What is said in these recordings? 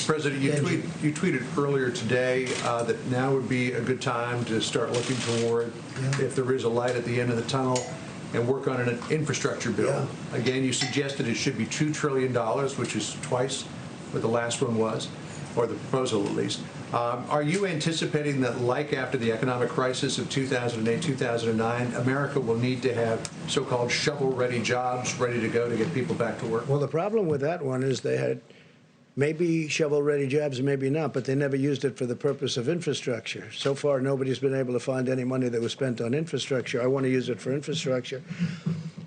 President, you tweeted earlier today that now would be a good time to start looking toward, if there is a light at the end of the tunnel, and work on an infrastructure bill. Yeah. Again, you suggested it should be $2 trillion, which is twice what the last one was, or the proposal at least. Are you anticipating that, like after the economic crisis of 2008, 2009, America will need to have so-called shovel-ready jobs ready to go to get people back to work? Well, the problem with that one is they had maybe shovel-ready jobs, maybe not, but they never used it for the purpose of infrastructure. So far, nobody's been able to find any money that was spent on infrastructure. I want to use it for infrastructure.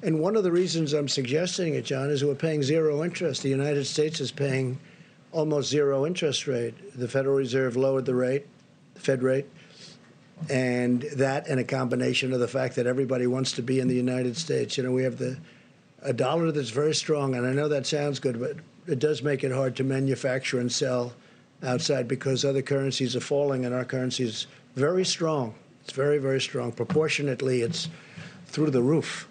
And one of the reasons I'm suggesting it, John, is we're paying zero interest. The United States is paying almost zero interest rate. The Federal Reserve lowered the rate, the Fed rate, and that and a combination of the fact that everybody wants to be in the United States. You know, we have a dollar that's very strong, and I know that sounds good, but it does make it hard to manufacture and sell outside because other currencies are falling and our currency is very strong. It's very, very strong. Proportionately, it's through the roof.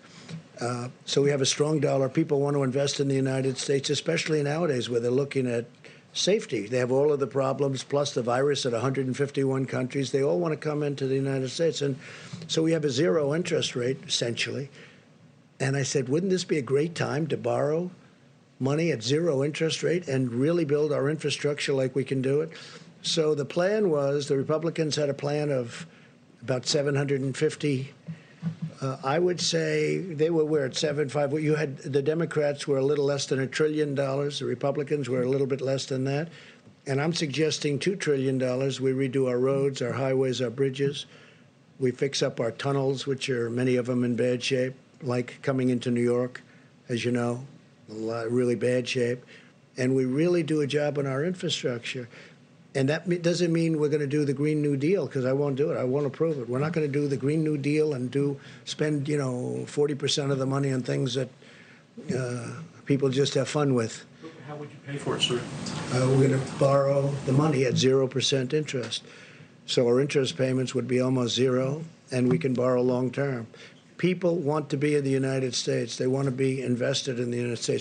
So we have a strong dollar. People want to invest in the United States, especially nowadays where they're looking at safety. They have all of the problems, plus the virus at 151 countries. They all want to come into the United States. And so we have a zero interest rate, essentially. And I said, wouldn't this be a great time to borrow money at zero interest rate and really build our infrastructure like we can do it? So the plan was, the Republicans had a plan of about 750. I would say they were at 7.5. You had the Democrats were a little less than $1 trillion. The Republicans were a little bit less than that. And I'm suggesting $2 trillion. We redo our roads, our highways, our bridges. We fix up our tunnels, which are many of them in bad shape, like coming into New York, as you know, a lot really bad shape. And we really do a job on our infrastructure. And that doesn't mean we're going to do the Green New Deal, because I won't do it. I won't approve it. We're not going to do the Green New Deal and spend 40% of the money on things that people just have fun with. How would you pay for it, sir? We're going to borrow the money at 0% interest. So our interest payments would be almost zero, and we can borrow long term. People want to be in the United States. They want to be invested in the United States.